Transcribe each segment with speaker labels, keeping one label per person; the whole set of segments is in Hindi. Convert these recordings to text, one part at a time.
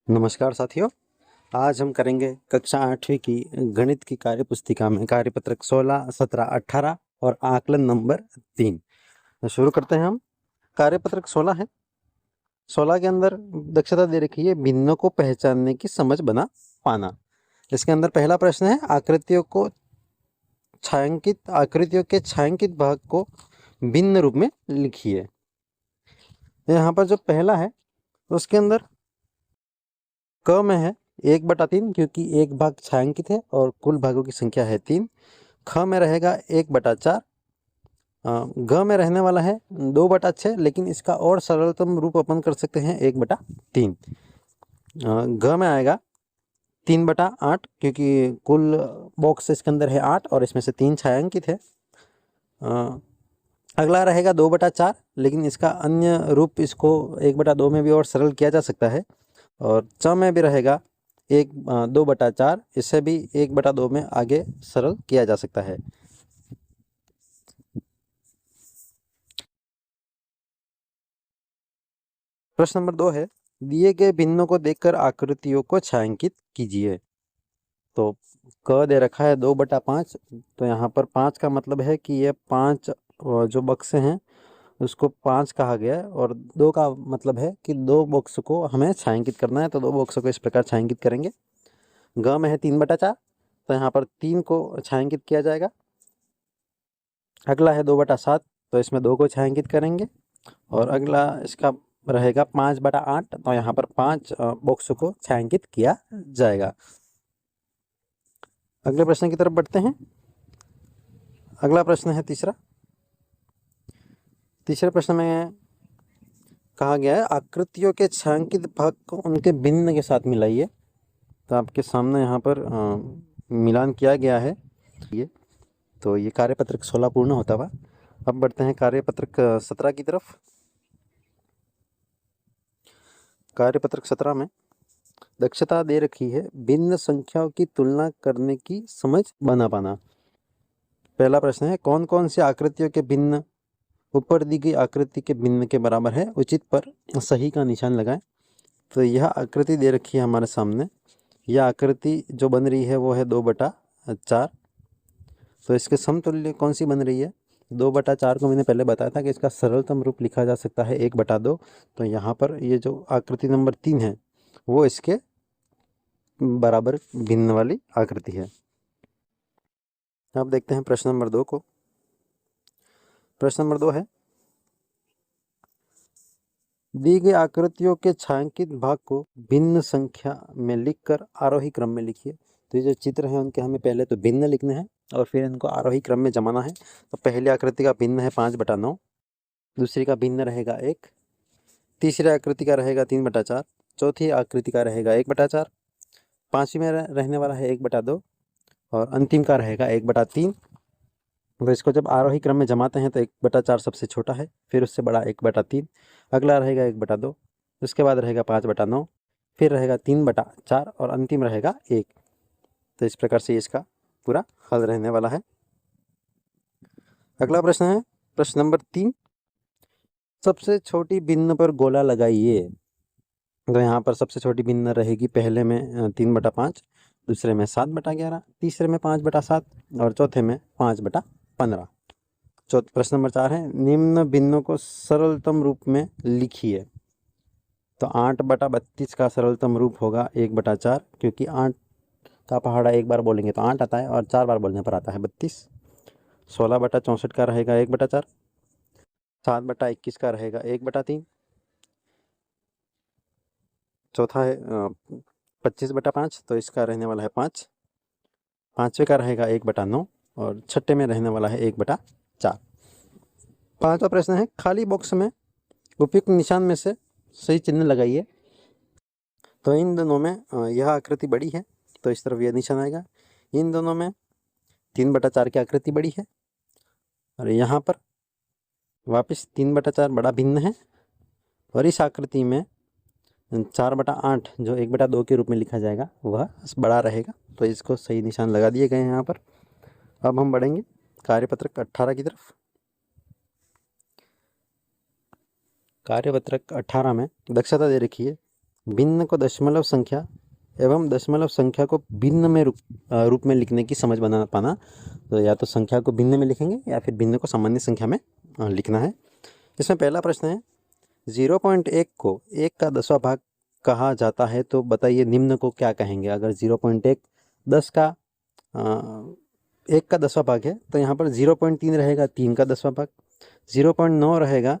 Speaker 1: नमस्कार साथियों। आज हम करेंगे कक्षा 8वीं की गणित की कार्यपुस्तिका में कार्यपत्रक 16, 17, 18 और आकलन नंबर 3। तो शुरू करते हैं हम। कार्यपत्रक 16 है। 16 के अंदर दक्षता दे रखी है भिन्नों को पहचानने की समझ बना पाना। इसके अंदर पहला प्रश्न है आकृतियों के छायांकित भाग को भिन्न रूप में लिखिए। यहाँ पर जो पहला है उसके अंदर क में है 1/3 क्योंकि एक भाग छायांकित है और कुल भागों की संख्या है 3। ख में रहेगा 1/4। ग में रहने वाला है 2/6 लेकिन इसका और सरलतम रूप अपन कर सकते हैं 1/3। घ में आएगा 3/8 क्योंकि कुल बॉक्स इसके अंदर है 8 और इसमें से 3 छायांकित है। अगला रहेगा 2/4 लेकिन इसका अन्य रूप इसको 1/2 में भी और सरल किया जा सकता है। और च में भी रहेगा 2/4, इससे भी 1/2 में आगे सरल किया जा सकता है। प्रश्न नंबर 2 है दिए गए भिन्नों को देखकर आकृतियों को छायांकित कीजिए। तो क दे रखा है 2/5, तो यहाँ पर 5 का मतलब है कि ये 5 जो बक्से हैं उसको 5 कहा गया है और 2 का मतलब है कि 2 बॉक्स को हमें छायांकित करना है, तो 2 बॉक्सों को इस प्रकार छायांकित करेंगे। ग में है 3/4, तो यहाँ पर 3 को छायांकित किया जाएगा। अगला है 2/7, तो इसमें 2 को छायांकित करेंगे। और अगला इसका रहेगा 5/8, तो यहाँ पर 5 बॉक्सों को छायांकित किया जाएगा। अगले प्रश्न की तरफ बढ़ते हैं। अगला प्रश्न है तीसरा प्रश्न में कहा गया है आकृतियों के छायांकित भाग को उनके भिन्न के साथ मिलाइए। तो आपके सामने यहाँ पर मिलान किया गया है। ये कार्यपत्रक 16 पूर्ण होता हुआ अब बढ़ते हैं कार्यपत्रक 17 की तरफ। कार्यपत्रक 17 में दक्षता दे रखी है भिन्न संख्याओं की तुलना करने की समझ बना पाना। पहला प्रश्न है कौन कौन सी आकृतियों के भिन्न ऊपर दी गई आकृति के भिन्न के बराबर है, उचित पर सही का निशान लगाएं। तो यह आकृति दे रखी है हमारे सामने। यह आकृति जो बन रही है वो है 2/4। तो इसके समतुल्य कौन सी बन रही है? 2/4 को मैंने पहले बताया था कि इसका सरलतम रूप लिखा जा सकता है 1/2। तो यहाँ पर ये जो आकृति नंबर 3 है वो इसके बराबर भिन्न वाली आकृति है। अब देखते हैं प्रश्न नंबर 2 को। प्रश्न नंबर 2 है दी गई आकृतियों के छायांकित भाग को भिन्न संख्या में लिखकर आरोही क्रम में लिखिए। तो ये जो चित्र है उनके हमें पहले तो भिन्न लिखने हैं और फिर इनको आरोही क्रम में जमाना है। तो पहली आकृति का भिन्न है 5/9, दूसरी का भिन्न रहेगा 1, तीसरी आकृति का रहेगा 3/4, चौथी आकृति का रहेगा 1/4, पांचवी में रहने वाला है 1/2 और अंतिम का रहेगा 1/3। तो इसको जब आरोही क्रम में जमाते हैं तो 1/4 सबसे छोटा है, फिर उससे बड़ा 1/3, अगला रहेगा 1/2, उसके बाद रहेगा 5/9, फिर रहेगा 3/4 और अंतिम रहेगा 1। तो इस प्रकार से इसका पूरा हल रहने वाला है। अगला प्रश्न है प्रश्न नंबर 3 सबसे छोटी भिन्न पर गोला लगाइए। तो यहाँ पर सबसे छोटी भिन्न रहेगी पहले में 3/5, दूसरे में 7/11, तीसरे में 5/7 और चौथे में 5/15। प्रश्न नंबर 4 है निम्न भिन्नों को सरलतम रूप में लिखिए। तो 8/32 का सरलतम रूप होगा 1/4 क्योंकि 8 का पहाड़ा एक बार बोलेंगे तो 8 आता है और 4 बार बोलने पर आता है 32। 16/64 का रहेगा 1/4, 7/21 का रहेगा 1/3, चौथा है 25/5 तो इसका रहने वाला है 5, पाँचवें का रहेगा 1/9 और छठे में रहने वाला है 1/4। पांचवा प्रश्न है खाली बॉक्स में उपयुक्त निशान में से सही चिन्ह लगाइए। तो इन दोनों में यह आकृति बड़ी है तो इस तरफ यह निशान आएगा। इन दोनों में 3/4 की आकृति बड़ी है और यहाँ पर वापस 3/4 बड़ा भिन्न है और इस आकृति में 4/8 जो 1/2 के रूप में लिखा जाएगा वह बड़ा रहेगा। तो इसको सही निशान लगा दिए गए हैं यहाँ पर। अब हम बढ़ेंगे कार्यपत्रक 18 की तरफ। कार्यपत्रक 18 में दक्षता दे रखी है भिन्न को दशमलव संख्या एवं दशमलव संख्या को भिन्न में रूप में लिखने की समझ बना पाना। तो या तो संख्या को भिन्न में लिखेंगे या फिर भिन्न को सामान्य संख्या में लिखना है। इसमें पहला प्रश्न है 0.1 को 1 का 10वां भाग कहा जाता है, तो बताइए निम्न को क्या कहेंगे। अगर 0.1 10 का 1 का 10वां भाग है तो यहाँ पर 0.3 रहेगा 3 का 10वां भाग, 0.9 रहेगा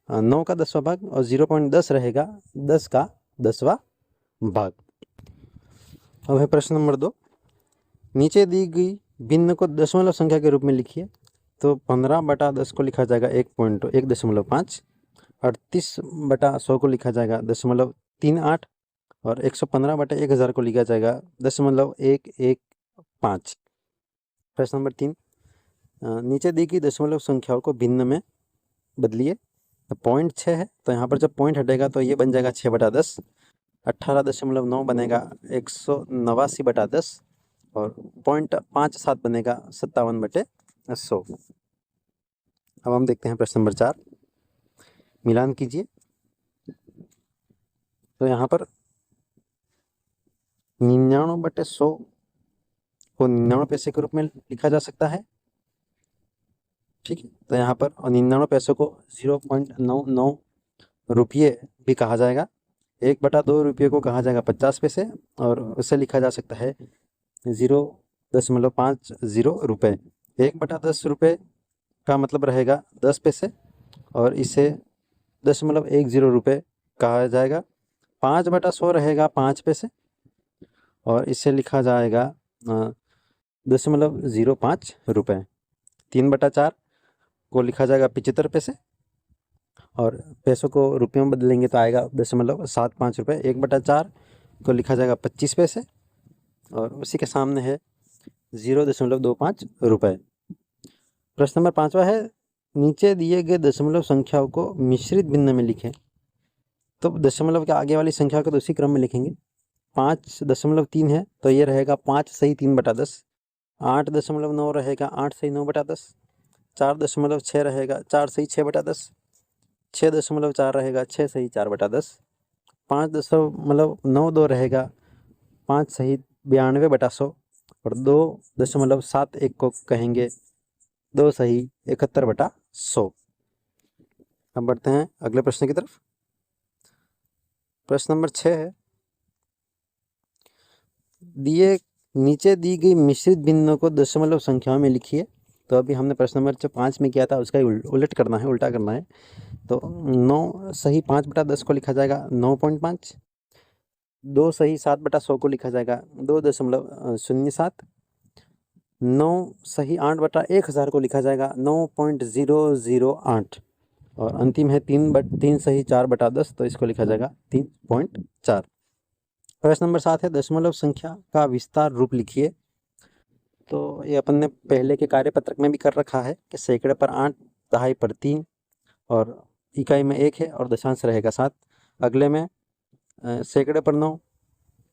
Speaker 1: 9 का 10वां भाग और 0.10 रहेगा 10 का 10वां भाग। अब है प्रश्न नंबर 2, नीचे दी गई भिन्न को दशमलव संख्या के रूप में लिखिए। तो 15/10 को लिखा जाएगा 1.1.5, 38/100 को लिखा जाएगा 0.38 और 115/1000 को लिखा जाएगा 0.115। प्रश्न नंबर 3, नीचे दी गई दशमलव संख्याओं को भिन्न में बदलिए। तो पॉइंट 6 है तो यहाँ पर जब पॉइंट हटेगा तो ये बन जाएगा 6/10, 18.9 बनेगा 189/10 और 0.57 बनेगा 57/100। अब हम देखते हैं प्रश्न नंबर 4, मिलान कीजिए। तो यहाँ पर 99/100 को 99 पैसे के रूप में लिखा जा सकता है, ठीक है। तो यहाँ पर 99 पैसों को 0.99 रुपये भी कहा जाएगा, 1/2 रुपये को कहा जाएगा 50 पैसे और उसे लिखा जा सकता है 0.50 रुपये। 1/10 रुपये का मतलब रहेगा 10 पैसे और इसे 0.10 रुपये कहा जाएगा। 5/100 रहेगा 5 पैसे और इसे लिखा जाएगा 0.05 रुपये। 3/4 को लिखा जाएगा 75 पैसे और पैसों को रुपयों में बदलेंगे तो आएगा 0.75 रुपये। 1/4 को लिखा जाएगा 25 पैसे और उसी के सामने है 0.25 रुपये। प्रश्न नंबर 5वां है, नीचे दिए गए दशमलव संख्याओं को मिश्रित भिन्न में लिखें। तो दशमलव के आगे वाली संख्या को तो उसी क्रम में लिखेंगे। 5.3 है तो ये रहेगा 5 सही 3/10, 8.9 रहेगा 8 सही 9/10, 4.6 रहेगा 4 सही 6/10, 6.4 रहेगा 6 सही 4/10, 5.92 रहेगा 5 सही 92/100 और 2.71 को कहेंगे 2 सही 71/100। अब बढ़ते हैं अगले प्रश्न की तरफ। प्रश्न नंबर 6 है, नीचे दी गई मिश्रित भिन्नों को दशमलव संख्याओं में लिखिए। तो अभी हमने प्रश्न नंबर 5 में किया था, उसका उल्टा करना है। तो 9 सही 5/10 को लिखा जाएगा 9.5, 2 सही 7/100 को लिखा जाएगा 2.07, 9 सही 8/1000 को लिखा जाएगा 9.008 और अंतिम है 3 सही 4/10 तो इसको लिखा जाएगा 3.4। प्रश्न नंबर 7 है, दशमलव संख्या का विस्तार रूप लिखिए। तो ये अपन ने पहले के कार्यपत्रक में भी कर रखा है कि सैकड़े पर 8, दहाई पर 3 और इकाई में 1 है और दशांश रहेगा 7। अगले में सैकड़े पर 9,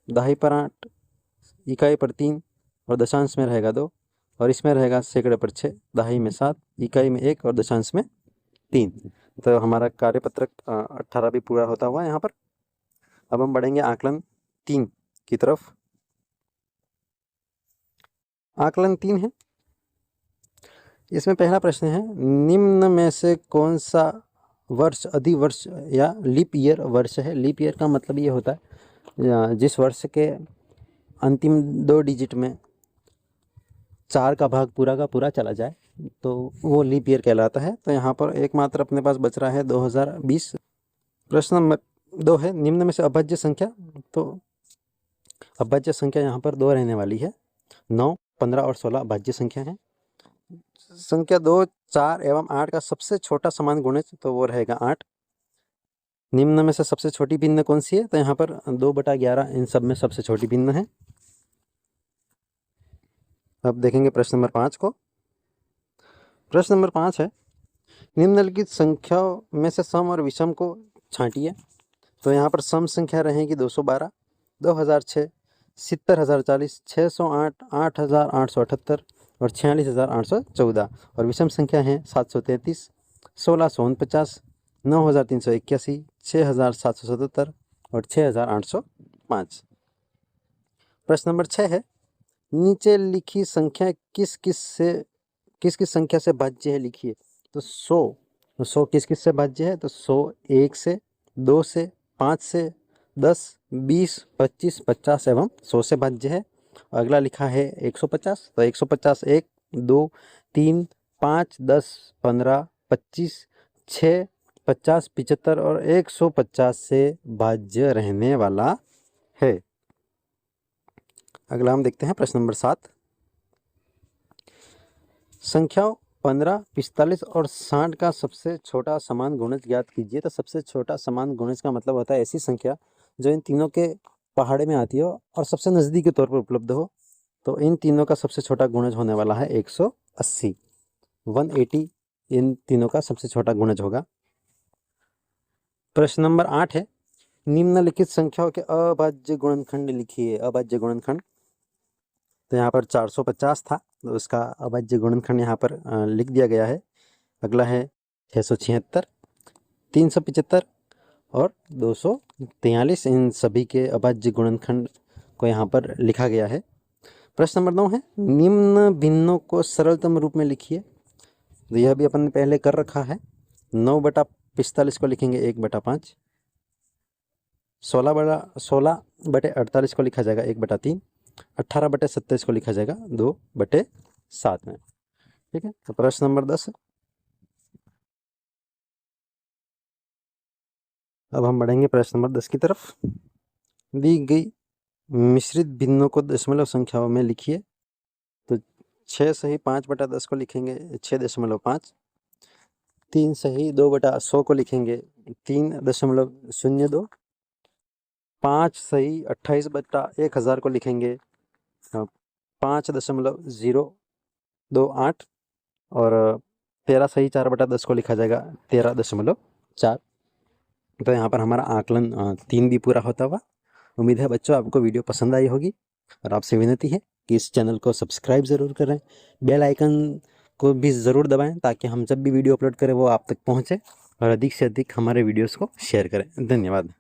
Speaker 1: दहाई पर 8, इकाई पर 3 और दशांश में रहेगा 2 और इसमें रहेगा सैकड़े पर 6, दहाई में 7, इकाई में 1 और दशांश में 3। तो हमारा कार्यपत्रक 18 भी पूरा होता हुआ यहाँ पर। अब हम बढ़ेंगे आकलन 3 की तरफ। आकलन 3 है, इसमें पहला प्रश्न है, निम्न में से कौन सा वर्ष अधिवर्ष या लीप ईयर वर्ष है। लीप ईयर का मतलब ये होता है जिस वर्ष के अंतिम 2 डिजिट में 4 का भाग पूरा का पूरा चला जाए तो वो लीप ईयर कहलाता है। तो यहाँ पर एकमात्र अपने पास बच रहा है 2020। प्रश्न नंबर 2 है, निम्न में से अभाज्य संख्या। तो अभाज्य संख्या यहाँ पर 2 रहने वाली है। 9, 15 और 16 अभाज्य संख्या है। संख्या 2, 4 एवं 8 का सबसे छोटा समान गुणज तो वो रहेगा 8। निम्न में से सबसे छोटी भिन्न कौन सी है। तो यहाँ पर 2/11 इन सब में सबसे छोटी भिन्न है। अब देखेंगे प्रश्न नंबर 5 को। प्रश्न नंबर 5 है, निम्नलिखित संख्याओं में से सम और विषम को छांटिए। तो यहाँ पर सम संख्या रहेगी 212, 2006, 70,040, 608, 8,878 और 46,814 और विषम संख्या है 733, 1,649, 9,381, 6,777 और 6805। प्रश्न नंबर 6 है, नीचे लिखी संख्या किस किस संख्या से भाज्य है लिखिए। तो 100 किस से भाज्य है? तो 100 1 से, 2 से, 5 से, 10, 20, 25, 50 एवं 100 से भाज्य है। अगला लिखा है 150, तो 150 1, 2, 3, 5, 10, 15, 25, 6, 50, 75 और 150 से भाज्य रहने वाला है। अगला हम देखते हैं प्रश्न नंबर 7, संख्याओं 15, 45 और 60 का सबसे छोटा समान गुणज ज्ञात कीजिए। तो सबसे छोटा समान गुणज का मतलब होता है ऐसी संख्या जो इन तीनों के पहाड़े में आती हो और सबसे नज़दीक के तौर पर उपलब्ध हो। तो इन तीनों का सबसे छोटा गुणज होने वाला है 180, 180 इन तीनों का सबसे छोटा गुणज होगा। प्रश्न नंबर 8 है, निम्नलिखित संख्याओं के अभाज्य गुणनखंड लिखिए। अभाज्य गुणनखंड, तो यहाँ पर 450 था, तो उसका अभाज्य गुणनखंड यहाँ पर लिख दिया गया है। अगला है 676, 375 और 243, इन सभी के अभाज्य गुणनखंड को यहाँ पर लिखा गया है। प्रश्न नंबर 9 है, निम्न भिन्नों को सरलतम रूप में लिखिए। तो यह भी अपन ने पहले कर रखा है। 9/45 को लिखेंगे 1/5, 16/48 को लिखा जाएगा 1/3, 18/27 को लिखा जाएगा 2/7 में। ठीक है, तो प्रश्न नंबर 10 है। अब हम बढ़ेंगे प्रश्न नंबर 10 की तरफ। दी गई मिश्रित भिन्नों को दशमलव संख्याओं में लिखिए। तो 6 सही 5/10 को लिखेंगे 6.5, 3 सही 2/100 को लिखेंगे 3.02, 5 सही 28/1000 को लिखेंगे 5.028 और 13 सही 4/10 को लिखा जाएगा 13.4। तो यहाँ पर हमारा आकलन 3 भी पूरा होता हुआ। उम्मीद है बच्चों आपको वीडियो पसंद आई होगी और आपसे विनती है कि इस चैनल को सब्सक्राइब ज़रूर करें, बेल आइकन को भी ज़रूर दबाएं ताकि हम जब भी वीडियो अपलोड करें वो आप तक पहुँचे और अधिक से अधिक हमारे वीडियोस को शेयर करें। धन्यवाद।